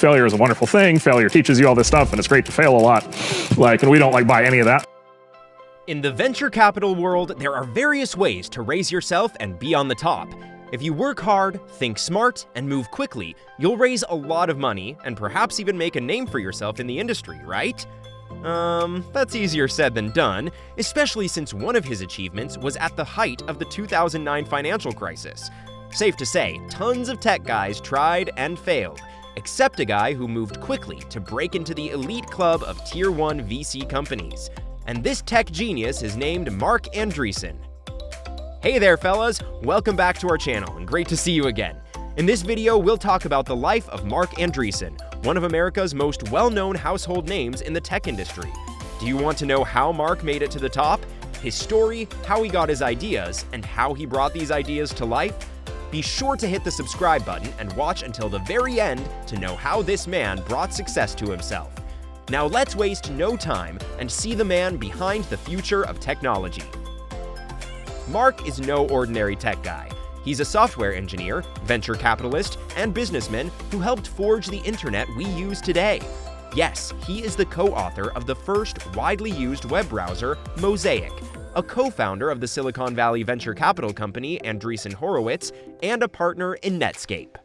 failure is a wonderful thing. Failure teaches you all this stuff, and it's great to fail a lot. And we don't buy any of that. In the venture capital world, there are various ways to raise yourself and be on the top. If you work hard, think smart, and move quickly, you'll raise a lot of money and perhaps even make a name for yourself in the industry, right? That's easier said than done, especially since one of his achievements was at the height of the 2009 financial crisis. Safe to say, tons of tech guys tried and failed, except a guy who moved quickly to break into the elite club of Tier 1 VC companies. And this tech genius is named Marc Andreessen. Hey there, fellas! Welcome back to our channel, and great to see you again. In this video, we'll talk about the life of Marc Andreessen, one of America's most well-known household names in the tech industry. Do you want to know how Marc made it to the top, his story, how he got his ideas, and how he brought these ideas to life? Be sure to hit the subscribe button and watch until the very end to know how this man brought success to himself. Now let's waste no time and see the man behind the future of technology. Marc is no ordinary tech guy. He's a software engineer, venture capitalist, and businessman who helped forge the internet we use today. Yes, he is the co-author of the first widely used web browser, Mosaic, a co-founder of the Silicon Valley venture capital company Andreessen Horowitz, and a partner in Netscape.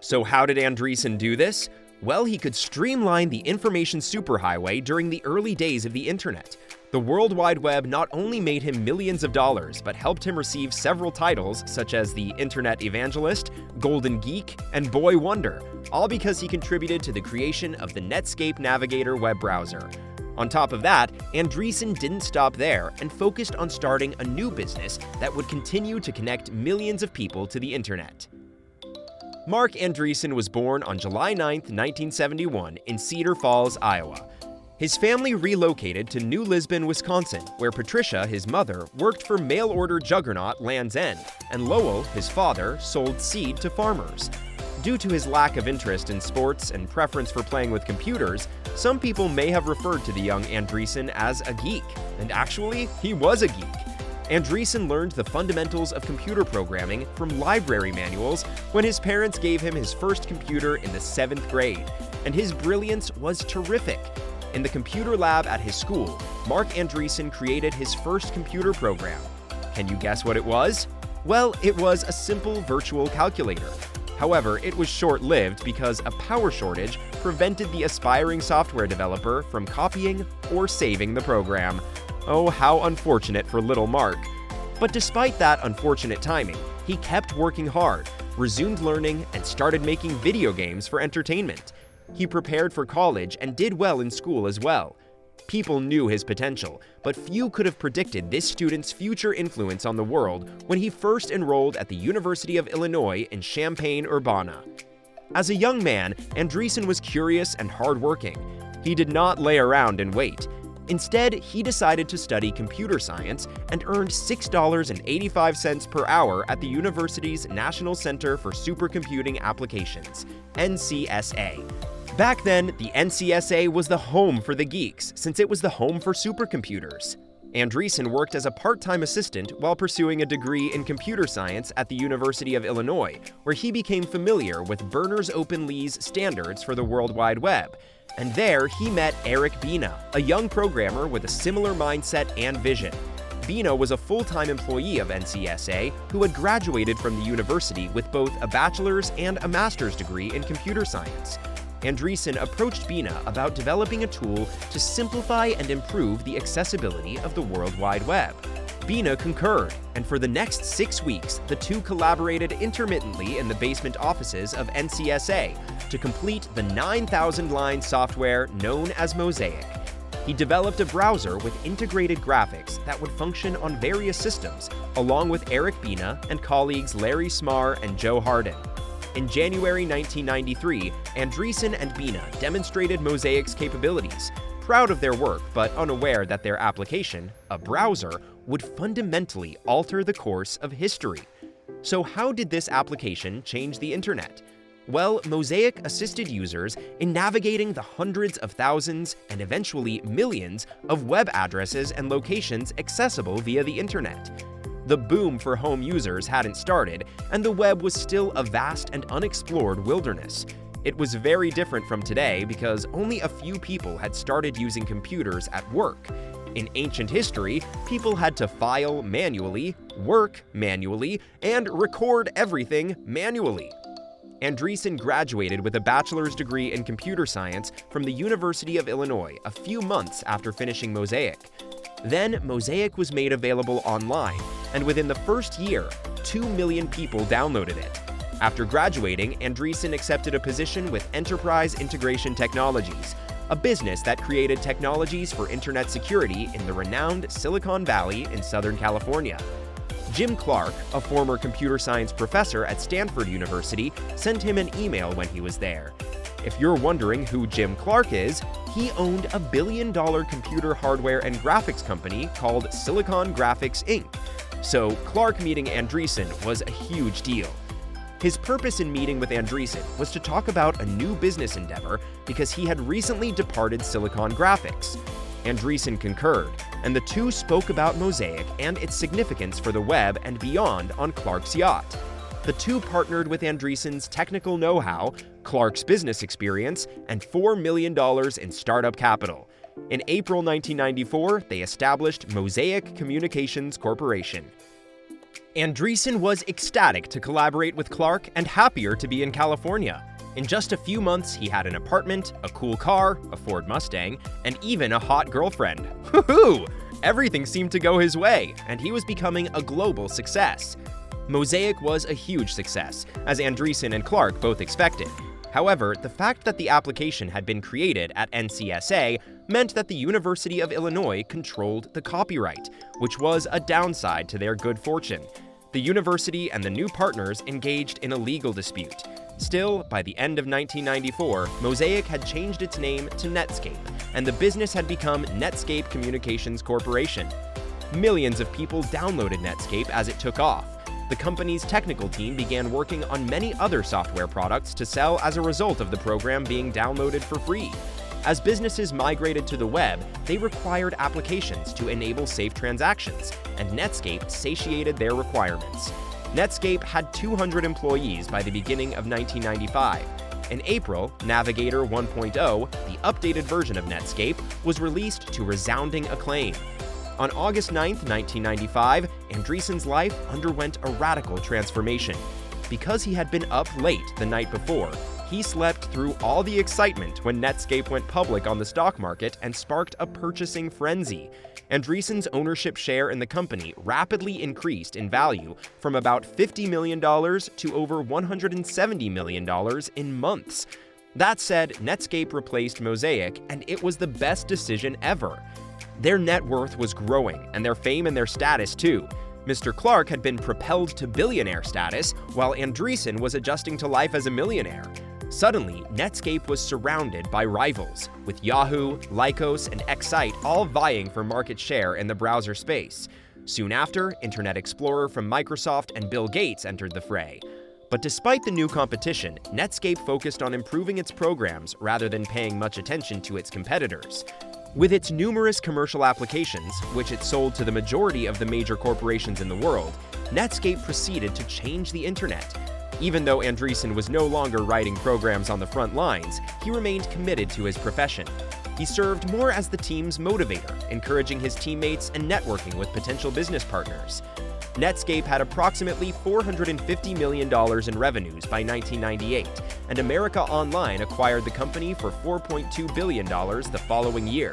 So how did Andreessen do this? Well, he could streamline the information superhighway during the early days of the internet. The World Wide Web not only made him millions of dollars, but helped him receive several titles such as the Internet Evangelist, Golden Geek, and Boy Wonder, all because he contributed to the creation of the Netscape Navigator web browser. On top of that, Andreessen didn't stop there and focused on starting a new business that would continue to connect millions of people to the internet. Marc Andreessen was born on July 9, 1971, in Cedar Falls, Iowa. His family relocated to New Lisbon, Wisconsin, where Patricia, his mother, worked for mail-order juggernaut Land's End, and Lowell, his father, sold seed to farmers. Due to his lack of interest in sports and preference for playing with computers, some people may have referred to the young Andreessen as a geek, and actually, he was a geek. Andreessen learned the fundamentals of computer programming from library manuals when his parents gave him his first computer in the 7th grade, and his brilliance was terrific. In the computer lab at his school, Marc Andreessen created his first computer program. Can you guess what it was? Well, it was a simple virtual calculator. However, it was short-lived because a power shortage prevented the aspiring software developer from copying or saving the program. Oh, how unfortunate for little Marc. But despite that unfortunate timing, he kept working hard, resumed learning, and started making video games for entertainment. He prepared for college and did well in school as well. People knew his potential, but few could have predicted this student's future influence on the world when he first enrolled at the University of Illinois in Champaign-Urbana. As a young man, Andreessen was curious and hardworking. He did not lay around and wait. Instead, he decided to study computer science and earned $6.85 per hour at the university's National Center for Supercomputing Applications, NCSA. Back then, the NCSA was the home for the geeks, since it was the home for supercomputers. Andreessen worked as a part-time assistant while pursuing a degree in computer science at the University of Illinois, where he became familiar with Berners-Open-Lee's standards for the World Wide Web. And there, he met Eric Bina, a young programmer with a similar mindset and vision. Bina was a full-time employee of NCSA who had graduated from the university with both a bachelor's and a master's degree in computer science. Andreessen approached Bina about developing a tool to simplify and improve the accessibility of the World Wide Web. Bina concurred, and for the next 6 weeks, the two collaborated intermittently in the basement offices of NCSA to complete the 9,000-line software known as Mosaic. He developed a browser with integrated graphics that would function on various systems, along with Eric Bina and colleagues Larry Smarr and Joe Hardin. In January 1993, Andreessen and Bina demonstrated Mosaic's capabilities, proud of their work but unaware that their application, a browser, would fundamentally alter the course of history. So how did this application change the internet? Well, Mosaic assisted users in navigating the hundreds of thousands and eventually millions of web addresses and locations accessible via the internet. The boom for home users hadn't started, and the web was still a vast and unexplored wilderness. It was very different from today because only a few people had started using computers at work. In ancient history, people had to file manually, work manually, and record everything manually. Andreessen graduated with a bachelor's degree in computer science from the University of Illinois a few months after finishing Mosaic. Then, Mosaic was made available online, and within the first year, 2 million people downloaded it. After graduating, Andreessen accepted a position with Enterprise Integration Technologies, a business that created technologies for internet security in the renowned Silicon Valley in Southern California. Jim Clark, a former computer science professor at Stanford University, sent him an email when he was there. If you're wondering who Jim Clark is, he owned a billion-dollar computer hardware and graphics company called Silicon Graphics Inc. So Clark meeting Andreessen was a huge deal. His purpose in meeting with Andreessen was to talk about a new business endeavor because he had recently departed Silicon Graphics. Andreessen concurred, and the two spoke about Mosaic and its significance for the web and beyond on Clark's yacht. The two partnered with Andreessen's technical know-how, Clark's business experience, and $4 million in startup capital. In April 1994, they established Mosaic Communications Corporation. Andreessen was ecstatic to collaborate with Clark and happier to be in California. In just a few months, he had an apartment, a cool car, a Ford Mustang, and even a hot girlfriend. Woohoo! Everything seemed to go his way, and he was becoming a global success. Mosaic was a huge success, as Andreessen and Clark both expected. However, the fact that the application had been created at NCSA meant that the University of Illinois controlled the copyright, which was a downside to their good fortune. The university and the new partners engaged in a legal dispute. Still, by the end of 1994, Mosaic had changed its name to Netscape, and the business had become Netscape Communications Corporation. Millions of people downloaded Netscape as it took off. The company's technical team began working on many other software products to sell as a result of the program being downloaded for free. As businesses migrated to the web, they required applications to enable safe transactions, and Netscape satiated their requirements. Netscape had 200 employees by the beginning of 1995. In April, Navigator 1.0, the updated version of Netscape, was released to resounding acclaim. On August 9, 1995, Andreessen's life underwent a radical transformation. Because he had been up late the night before, he slept through all the excitement when Netscape went public on the stock market and sparked a purchasing frenzy. Andreessen's ownership share in the company rapidly increased in value from about $50 million to over $170 million in months. That said, Netscape replaced Mosaic, and it was the best decision ever. Their net worth was growing, and their fame and their status too. Mr. Clark had been propelled to billionaire status, while Andreessen was adjusting to life as a millionaire. Suddenly, Netscape was surrounded by rivals, with Yahoo, Lycos, and Excite all vying for market share in the browser space. Soon after, Internet Explorer from Microsoft and Bill Gates entered the fray. But despite the new competition, Netscape focused on improving its programs rather than paying much attention to its competitors. With its numerous commercial applications, which it sold to the majority of the major corporations in the world, Netscape proceeded to change the internet. Even though Andreessen was no longer writing programs on the front lines, he remained committed to his profession. He served more as the team's motivator, encouraging his teammates and networking with potential business partners. Netscape had approximately $450 million in revenues by 1998, and America Online acquired the company for $4.2 billion the following year.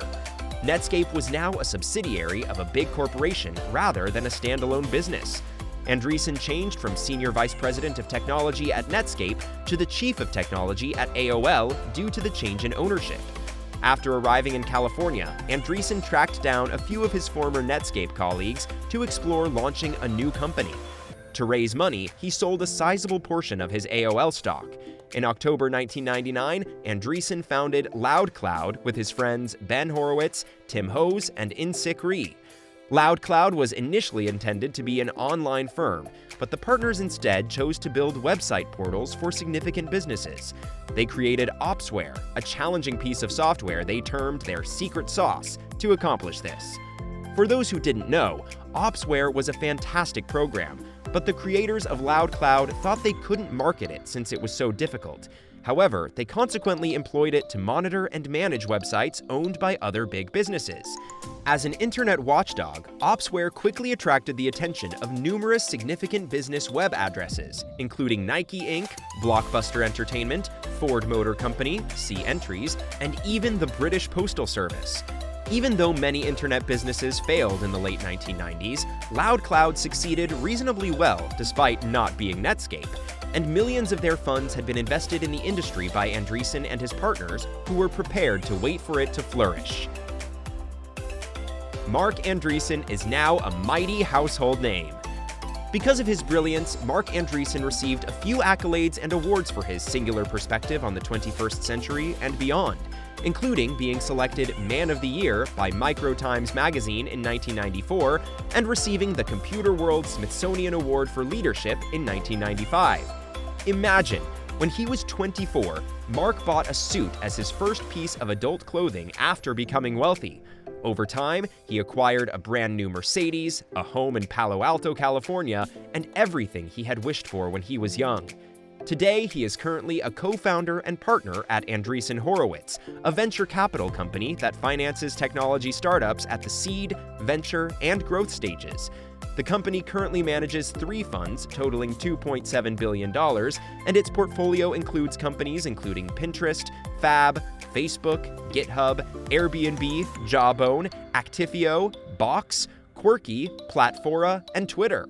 Netscape was now a subsidiary of a big corporation rather than a standalone business. Andreessen changed from Senior Vice President of Technology at Netscape to the Chief of Technology at AOL due to the change in ownership. After arriving in California, Andreessen tracked down a few of his former Netscape colleagues to explore launching a new company. To raise money, he sold a sizable portion of his AOL stock. In October 1999, Andreessen founded LoudCloud with his friends Ben Horowitz, Tim Hose, and Insik Ree. LoudCloud was initially intended to be an online firm, but the partners instead chose to build website portals for significant businesses. They created Opsware, a challenging piece of software they termed their secret sauce, to accomplish this. For those who didn't know, Opsware was a fantastic program, but the creators of LoudCloud thought they couldn't market it since it was so difficult. However, they consequently employed it to monitor and manage websites owned by other big businesses. As an internet watchdog, Opsware quickly attracted the attention of numerous significant business web addresses, including Nike Inc., Blockbuster Entertainment, Ford Motor Company, See Entries, and even the British Postal Service. Even though many internet businesses failed in the late 1990s, LoudCloud succeeded reasonably well despite not being Netscape, and millions of their funds had been invested in the industry by Andreessen and his partners, who were prepared to wait for it to flourish. Marc Andreessen is now a mighty household name. Because of his brilliance, Marc Andreessen received a few accolades and awards for his singular perspective on the 21st century and beyond, including being selected Man of the Year by Microtimes magazine in 1994 and receiving the Computer World Smithsonian Award for Leadership in 1995. Imagine, when he was 24, Marc bought a suit as his first piece of adult clothing after becoming wealthy. Over time, he acquired a brand new Mercedes, a home in Palo Alto, California, and everything he had wished for when he was young. Today, he is currently a co-founder and partner at Andreessen Horowitz, a venture capital company that finances technology startups at the seed, venture, and growth stages. The company currently manages 3 funds totaling $2.7 billion, and its portfolio includes companies including Pinterest, Fab, Facebook, GitHub, Airbnb, Jawbone, Actifio, Box, Quirky, Platfora, and Twitter.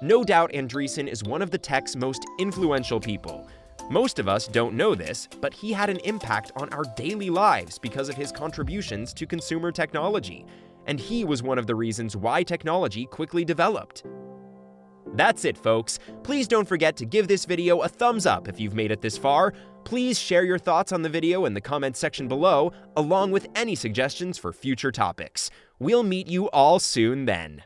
No doubt Andreessen is one of the tech's most influential people. Most of us don't know this, but he had an impact on our daily lives because of his contributions to consumer technology, and he was one of the reasons why technology quickly developed. That's it, folks. Please don't forget to give this video a thumbs up if you've made it this far. Please share your thoughts on the video in the comments section below, along with any suggestions for future topics. We'll meet you all soon then.